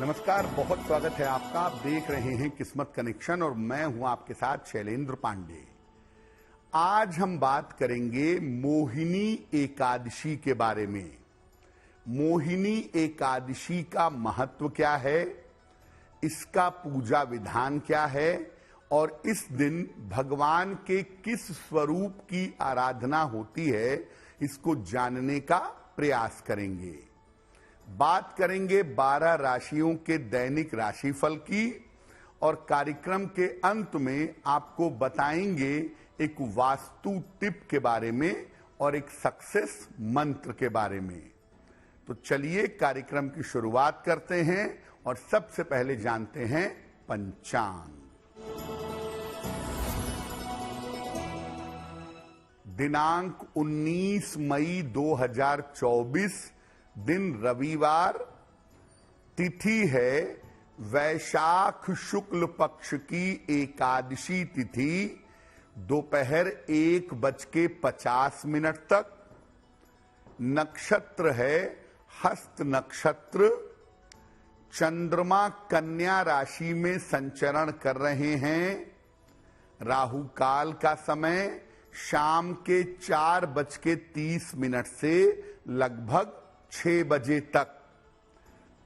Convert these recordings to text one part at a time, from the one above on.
नमस्कार, बहुत स्वागत है आपका। आप देख रहे हैं किस्मत कनेक्शन और मैं हूं आपके साथ शैलेंद्र पांडे। आज हम बात करेंगे मोहिनी एकादशी के बारे में। मोहिनी एकादशी का महत्व क्या है, इसका पूजा विधान क्या है और इस दिन भगवान के किस स्वरूप की आराधना होती है, इसको जानने का प्रयास करेंगे। बात करेंगे 12 राशियों के दैनिक राशिफल की और कार्यक्रम के अंत में आपको बताएंगे एक वास्तु टिप के बारे में और एक सक्सेस मंत्र के बारे में। तो चलिए कार्यक्रम की शुरुआत करते हैं और सबसे पहले जानते हैं पंचांग। दिनांक 19 मई 2024, दिन रविवार, तिथि है वैशाख शुक्ल पक्ष की एकादशी तिथि, दोपहर 1:50 तक। नक्षत्र है हस्त नक्षत्र। चंद्रमा कन्या राशि में संचरण कर रहे हैं। राहु काल का समय शाम के 4:30 से लगभग 6 बजे तक।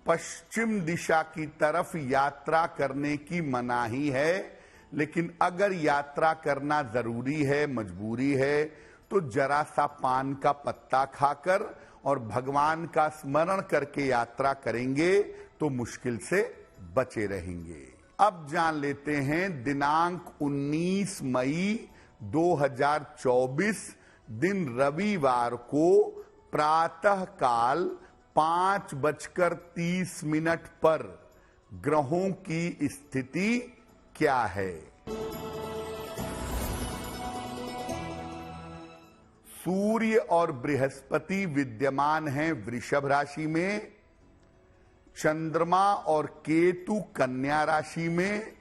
पश्चिम दिशा की तरफ यात्रा करने की मनाही है, लेकिन अगर यात्रा करना जरूरी है, मजबूरी है, तो जरा सा पान का पत्ता खाकर और भगवान का स्मरण करके यात्रा करेंगे तो मुश्किल से बचे रहेंगे। अब जान लेते हैं दिनांक 19 मई 2024, दिन रविवार को प्रातः काल 5:30 पर ग्रहों की स्थिति क्या है। सूर्य और बृहस्पति विद्यमान हैं वृषभ राशि में। चंद्रमा और केतु कन्या राशि में।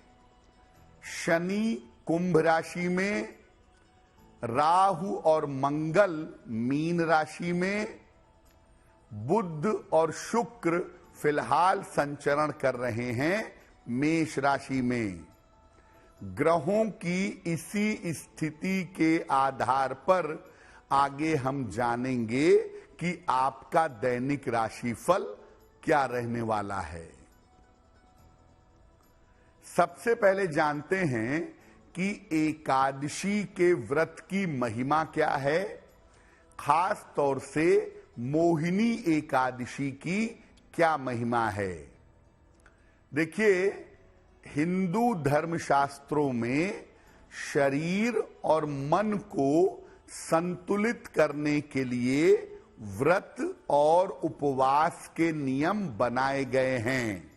शनि कुंभ राशि में। राहु और मंगल मीन राशि में। बुध और शुक्र फिलहाल संचरण कर रहे हैं मेष राशि में। ग्रहों की इसी स्थिति के आधार पर आगे हम जानेंगे कि आपका दैनिक राशिफल क्या रहने वाला है। सबसे पहले जानते हैं कि एकादशी के व्रत की महिमा क्या है, खास तौर से मोहिनी एकादशी की क्या महिमा है। देखिए, हिंदू धर्मशास्त्रों में शरीर और मन को संतुलित करने के लिए व्रत और उपवास के नियम बनाए गए हैं।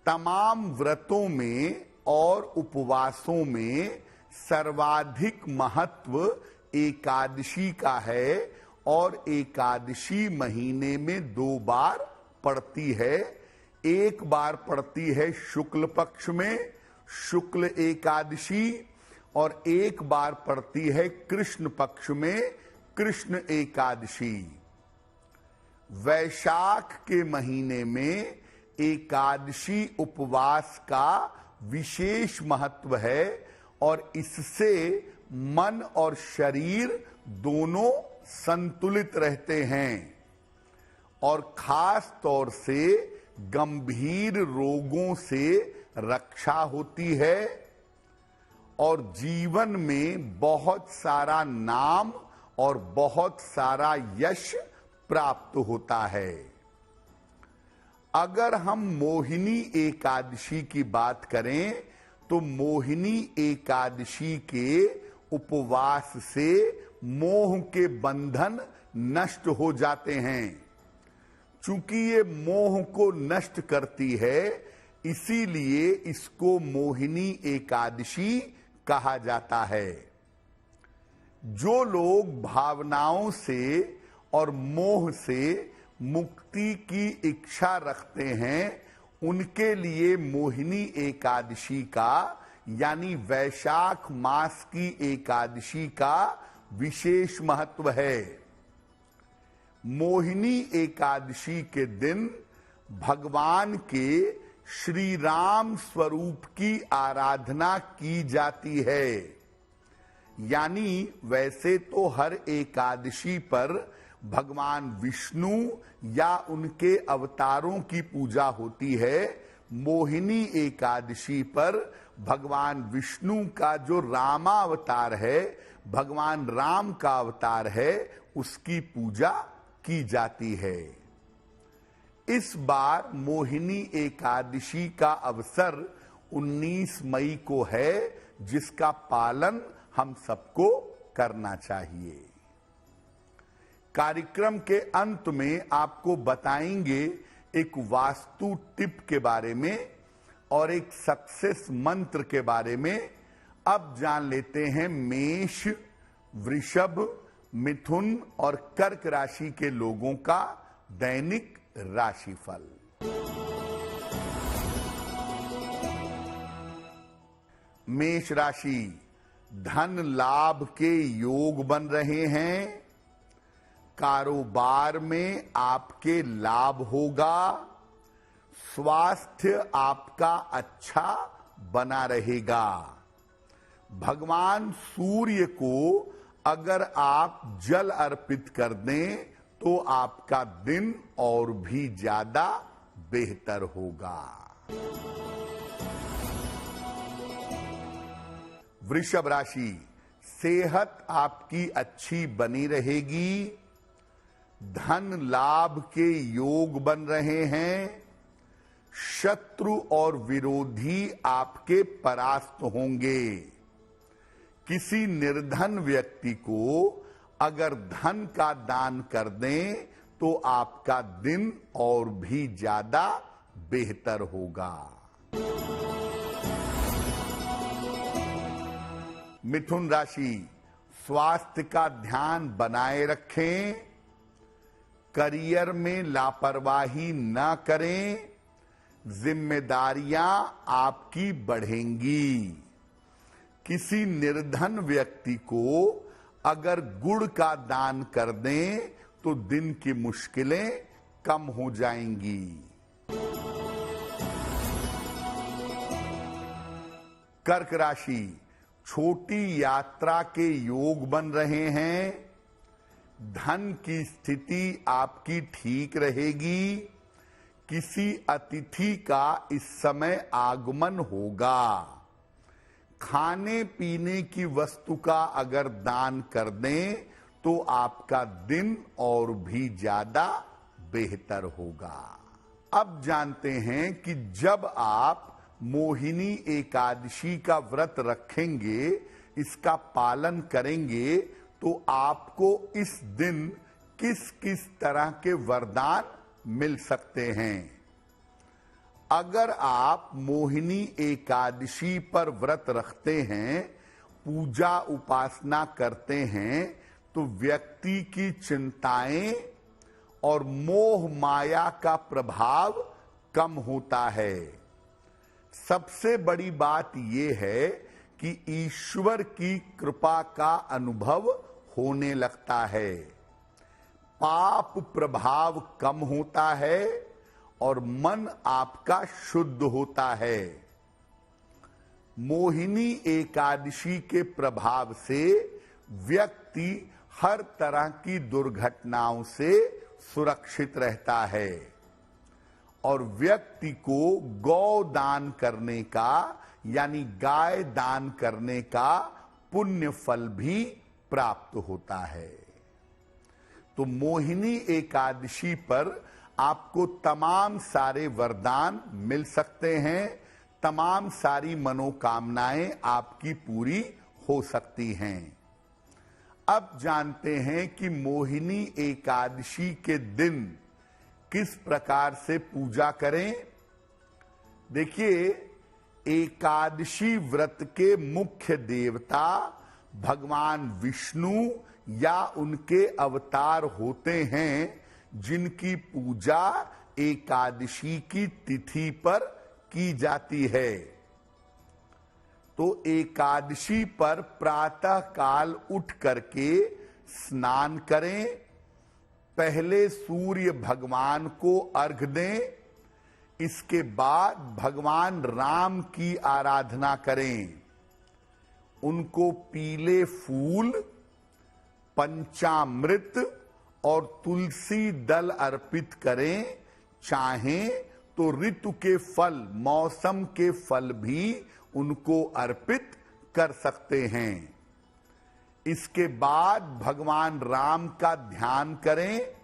तमाम व्रतों में और उपवासों में सर्वाधिक महत्व एकादशी का है और एकादशी महीने में 2 बार पड़ती है। एक बार पड़ती है शुक्ल पक्ष में, शुक्ल एकादशी, और एक बार पड़ती है कृष्ण पक्ष में, कृष्ण एकादशी। वैशाख के महीने में एकादशी उपवास का विशेष महत्व है और इससे मन और शरीर दोनों संतुलित रहते हैं और खास तौर से गंभीर रोगों से रक्षा होती है और जीवन में बहुत सारा नाम और बहुत सारा यश प्राप्त होता है। अगर हम मोहिनी एकादशी की बात करें तो मोहिनी एकादशी के उपवास से मोह के बंधन नष्ट हो जाते हैं। चूंकि ये मोह को नष्ट करती है, इसीलिए इसको मोहिनी एकादशी कहा जाता है। जो लोग भावनाओं से और मोह से मुक्ति की इच्छा रखते हैं, उनके लिए मोहिनी एकादशी का यानी वैशाख मास की एकादशी का विशेष महत्व है। मोहिनी एकादशी के दिन भगवान के श्री राम स्वरूप की आराधना की जाती है। यानी वैसे तो हर एकादशी पर भगवान विष्णु या उनके अवतारों की पूजा होती है। मोहिनी एकादशी पर भगवान विष्णु का जो रामावतार है, भगवान राम का अवतार है, उसकी पूजा की जाती है। इस बार मोहिनी एकादशी का अवसर 19 मई को है, जिसका पालन हम सबको करना चाहिए। कार्यक्रम के अंत में आपको बताएंगे एक वास्तु टिप के बारे में और एक सक्सेस मंत्र के बारे में। अब जान लेते हैं मेष, वृषभ, मिथुन और कर्क राशि के लोगों का दैनिक राशिफल। मेष राशि, धन लाभ के योग बन रहे हैं। कारोबार में आपके लाभ होगा। स्वास्थ्य आपका अच्छा बना रहेगा। भगवान सूर्य को अगर आप जल अर्पित कर दें तो आपका दिन और भी ज्यादा बेहतर होगा। वृषभ राशि, सेहत आपकी अच्छी बनी रहेगी। धन लाभ के योग बन रहे हैं। शत्रु और विरोधी आपके परास्त होंगे। किसी निर्धन व्यक्ति को अगर धन का दान कर दें तो आपका दिन और भी ज्यादा बेहतर होगा। मिथुन राशि, स्वास्थ्य का ध्यान बनाए रखें। करियर में लापरवाही न करें। जिम्मेदारियां आपकी बढ़ेंगी। किसी निर्धन व्यक्ति को अगर गुड़ का दान कर दें तो दिन की मुश्किलें कम हो जाएंगी। कर्क राशि, छोटी यात्रा के योग बन रहे हैं। धन की स्थिति आपकी ठीक रहेगी। किसी अतिथि का इस समय आगमन होगा। खाने पीने की वस्तु का अगर दान कर दें तो आपका दिन और भी ज्यादा बेहतर होगा। अब जानते हैं कि जब आप मोहिनी एकादशी का व्रत रखेंगे, इसका पालन करेंगे, तो आपको इस दिन किस किस तरह के वरदान मिल सकते हैं। अगर आप मोहिनी एकादशी पर व्रत रखते हैं, पूजा उपासना करते हैं, तो व्यक्ति की चिंताएं और मोह माया का प्रभाव कम होता है। सबसे बड़ी बात यह है कि ईश्वर की कृपा का अनुभव होने लगता है। पाप प्रभाव कम होता है और मन आपका शुद्ध होता है। मोहिनी एकादशी के प्रभाव से व्यक्ति हर तरह की दुर्घटनाओं से सुरक्षित रहता है और व्यक्ति को गौ दान करने का यानी गाय दान करने का पुण्य फल भी प्राप्त होता है। तो मोहिनी एकादशी पर आपको तमाम सारे वरदान मिल सकते हैं। तमाम सारी मनोकामनाएं आपकी पूरी हो सकती हैं। अब जानते हैं कि मोहिनी एकादशी के दिन किस प्रकार से पूजा करें। देखिए, एकादशी व्रत के मुख्य देवता भगवान विष्णु या उनके अवतार होते हैं, जिनकी पूजा एकादशी की तिथि पर की जाती है। तो एकादशी पर प्रातः काल उठ करके स्नान करें, पहले सूर्य भगवान को अर्घ दें इसके बाद भगवान राम की आराधना करें। उनको पीले फूल, पंचामृत और तुलसी दल अर्पित करें। चाहें तो ऋतु के फल, मौसम के फल भी उनको अर्पित कर सकते हैं। इसके बाद भगवान राम का ध्यान करें।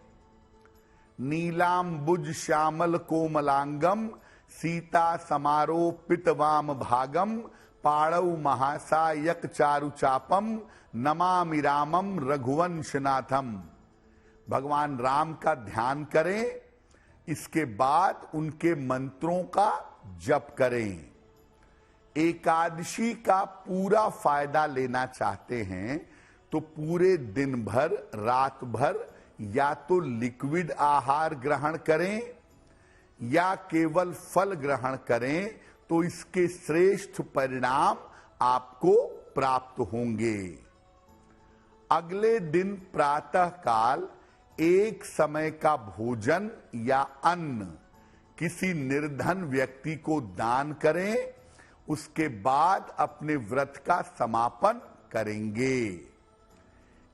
नीलांबुज श्यामल कोमलांगम सीता समारोपित वाम भागम पाड़ौ महासायक चारुचापम नमामि रामम रघुवंशनाथम। भगवान राम का ध्यान करें। इसके बाद उनके मंत्रों का जप करें। एकादशी का पूरा फायदा लेना चाहते हैं तो पूरे दिन भर, रात भर या तो लिक्विड आहार ग्रहण करें या केवल फल ग्रहण करें, तो इसके श्रेष्ठ परिणाम आपको प्राप्त होंगे। अगले दिन प्रातः काल एक समय का भोजन या अन्न किसी निर्धन व्यक्ति को दान करें। उसके बाद अपने व्रत का समापन करेंगे।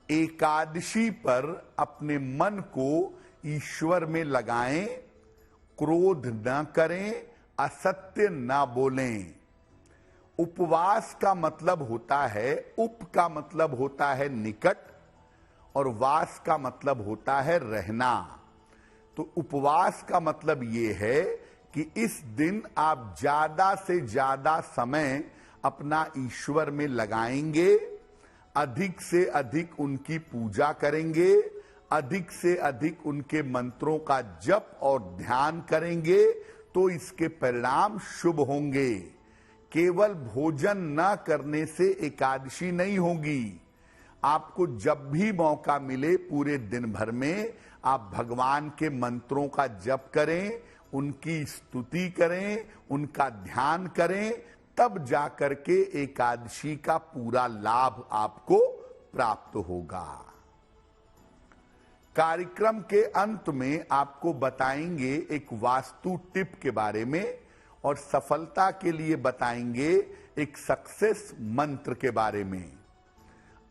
एकादशी पर अपने मन को ईश्वर में लगाएं, क्रोध न करें, असत्य न बोलें। उपवास का मतलब होता है, उप का मतलब होता है निकट और वास का मतलब होता है रहना। तो उपवास का मतलब ये है कि इस दिन आप ज्यादा से ज्यादा समय अपना ईश्वर में लगाएंगे, अधिक से अधिक उनकी पूजा करेंगे, अधिक से अधिक उनके मंत्रों का जप और ध्यान करेंगे, तो इसके परिणाम शुभ होंगे। केवल भोजन न करने से एकादशी नहीं होगी। आपको जब भी मौका मिले पूरे दिन भर में आप भगवान के मंत्रों का जप करें, उनकी स्तुति करें, उनका ध्यान करें, तब जाकर के एकादशी का पूरा लाभ आपको प्राप्त होगा। कार्यक्रम के अंत में आपको बताएंगे एक वास्तु टिप के बारे में और सफलता के लिए बताएंगे एक सक्सेस मंत्र के बारे में।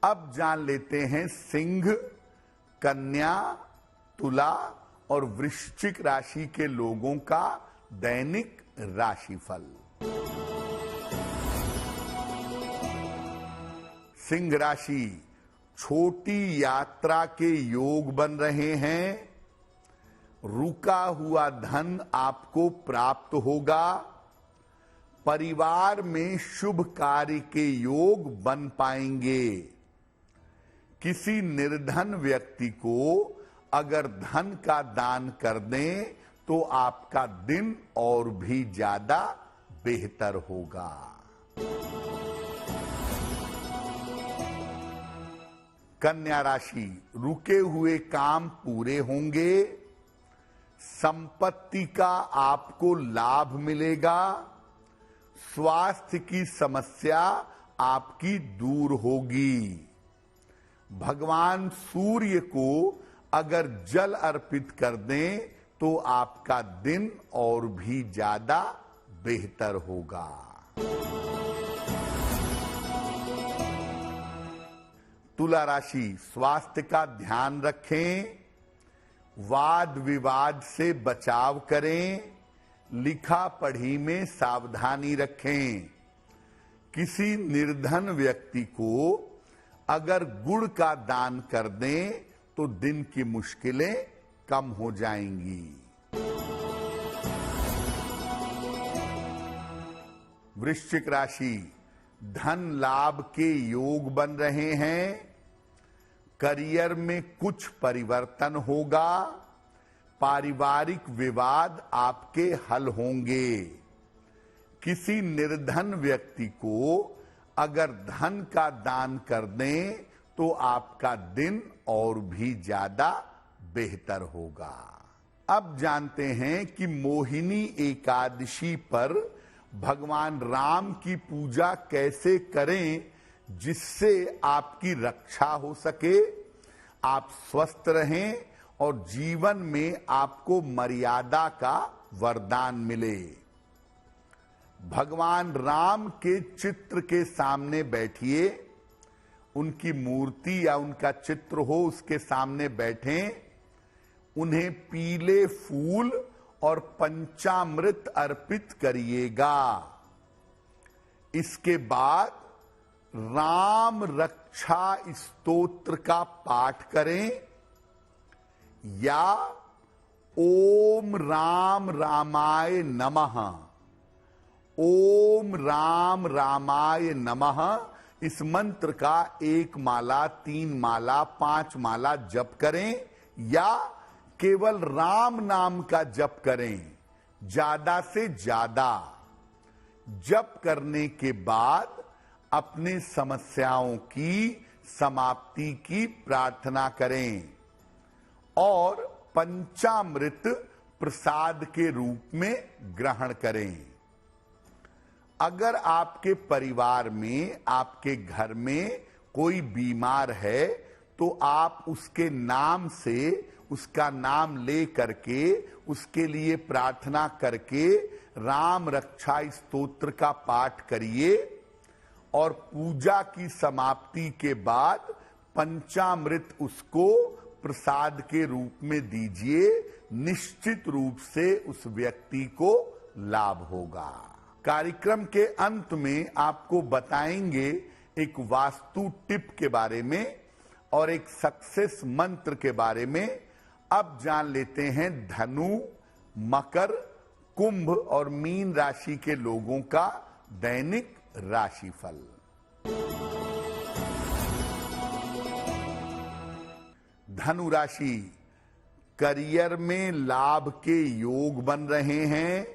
अब जान लेते हैं सिंह, कन्या, तुला और वृश्चिक राशि के लोगों का दैनिक राशिफल। सिंह राशि, छोटी यात्रा के योग बन रहे हैं। रुका हुआ धन आपको प्राप्त होगा। परिवार में शुभ कार्य के योग बन पाएंगे। किसी निर्धन व्यक्ति को अगर धन का दान कर दें तो आपका दिन और भी ज्यादा बेहतर होगा। कन्या राशि, रुके हुए काम पूरे होंगे। संपत्ति का आपको लाभ मिलेगा। स्वास्थ्य की समस्या आपकी दूर होगी। भगवान सूर्य को अगर जल अर्पित कर दें तो आपका दिन और भी ज्यादा बेहतर होगा। तुला राशि, स्वास्थ्य का ध्यान रखें। वाद विवाद से बचाव करें। लिखा पढ़ी में सावधानी रखें। किसी निर्धन व्यक्ति को अगर गुड़ का दान कर दें तो दिन की मुश्किलें कम हो जाएंगी। वृश्चिक राशि, धन लाभ के योग बन रहे हैं। करियर में कुछ परिवर्तन होगा। पारिवारिक विवाद आपके हल होंगे। किसी निर्धन व्यक्ति को अगर धन का दान कर दें तो आपका दिन और भी ज्यादा बेहतर होगा। अब जानते हैं कि मोहिनी एकादशी पर भगवान राम की पूजा कैसे करें जिससे आपकी रक्षा हो सके, आप स्वस्थ रहें और जीवन में आपको मर्यादा का वरदान मिले। भगवान राम के चित्र के सामने बैठिए, उनकी मूर्ति या उनका चित्र हो उसके सामने बैठें, उन्हें पीले फूल और पंचामृत अर्पित करिएगा। इसके बाद राम रक्षा स्तोत्र का पाठ करें या ओम राम रामाय नमः, ओम राम रामाय नमः इस मंत्र का 1 माला, 3 माला, 5 माला जप करें या केवल राम नाम का जप करें। ज्यादा से ज्यादा जप करने के बाद अपनी समस्याओं की समाप्ति की प्रार्थना करें और पंचामृत प्रसाद के रूप में ग्रहण करें। अगर आपके परिवार में, आपके घर में कोई बीमार है तो आप उसके नाम से, उसका नाम ले करके, उसके लिए प्रार्थना करके राम रक्षा स्तोत्र का पाठ करिए और पूजा की समाप्ति के बाद पंचामृत उसको प्रसाद के रूप में दीजिए। निश्चित रूप से उस व्यक्ति को लाभ होगा। कार्यक्रम के अंत में आपको बताएंगे एक वास्तु टिप के बारे में और एक सक्सेस मंत्र के बारे में। अब जान लेते हैं धनु, मकर, कुंभ और मीन राशि के लोगों का दैनिक राशिफल। धनु राशि, करियर में लाभ के योग बन रहे हैं।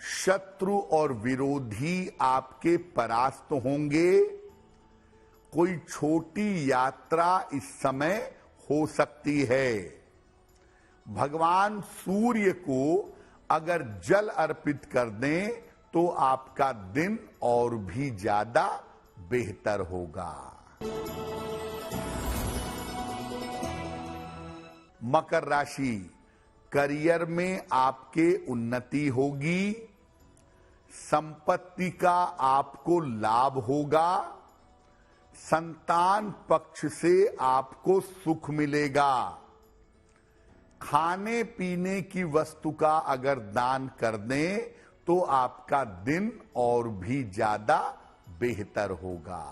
शत्रु और विरोधी आपके परास्त होंगे। कोई छोटी यात्रा इस समय हो सकती है। भगवान सूर्य को अगर जल अर्पित कर दें तो आपका दिन और भी ज्यादा बेहतर होगा। मकर राशि, करियर में आपके उन्नति होगी। संपत्ति का आपको लाभ होगा। संतान पक्ष से आपको सुख मिलेगा। खाने पीने की वस्तु का अगर दान कर दें तो आपका दिन और भी ज्यादा बेहतर होगा।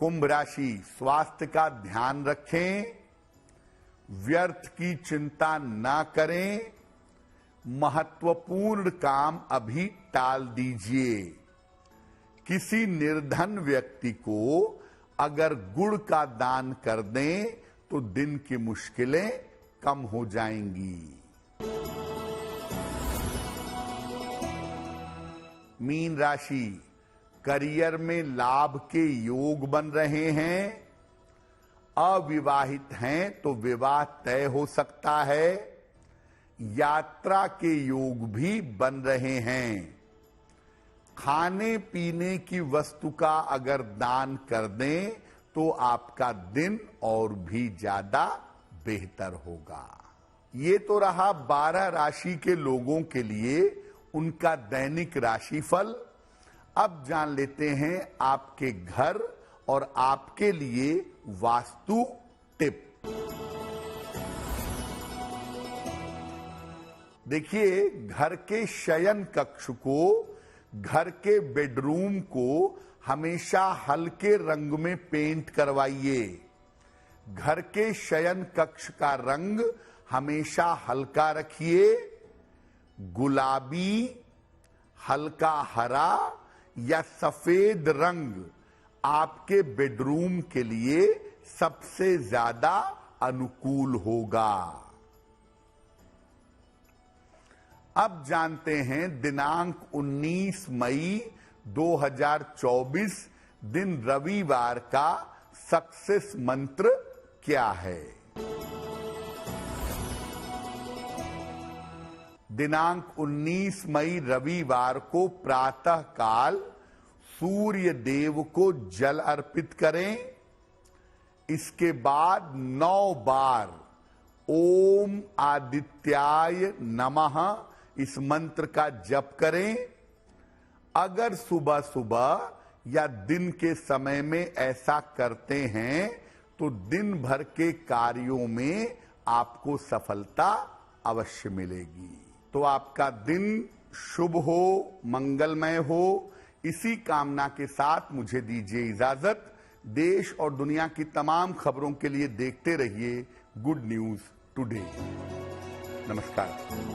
कुंभ राशि, स्वास्थ्य का ध्यान रखें। व्यर्थ की चिंता ना करें। महत्वपूर्ण काम अभी टाल दीजिए। किसी निर्धन व्यक्ति को अगर गुड़ का दान कर दें तो दिन की मुश्किलें कम हो जाएंगी। मीन राशि, करियर में लाभ के योग बन रहे हैं। अविवाहित हैं तो विवाह तय हो सकता है। यात्रा के योग भी बन रहे हैं। खाने पीने की वस्तु का अगर दान कर दें तो आपका दिन और भी ज्यादा बेहतर होगा। ये तो रहा 12 राशि के लोगों के लिए उनका दैनिक राशिफल। अब जान लेते हैं आपके घर और आपके लिए वास्तु टिप। देखिए, घर के शयन कक्ष को, घर के बेडरूम को हमेशा हल्के रंग में पेंट करवाइए। घर के शयन कक्ष का रंग हमेशा हल्का रखिए। गुलाबी, हल्का हरा या सफेद रंग आपके बेडरूम के लिए सबसे ज्यादा अनुकूल होगा। अब जानते हैं दिनांक 19 मई 2024 दिन रविवार का सक्सेस मंत्र क्या है। दिनांक 19 मई रविवार को प्रातः काल सूर्य देव को जल अर्पित करें। इसके बाद 9 बार ओम आदित्याय नमः इस मंत्र का जप करें। अगर सुबह सुबह या दिन के समय में ऐसा करते हैं तो दिन भर के कार्यों में आपको सफलता अवश्य मिलेगी। तो आपका दिन शुभ हो, मंगलमय हो, इसी कामना के साथ मुझे दीजिए इजाजत। देश और दुनिया की तमाम खबरों के लिए देखते रहिए गुड न्यूज टुडे। नमस्कार।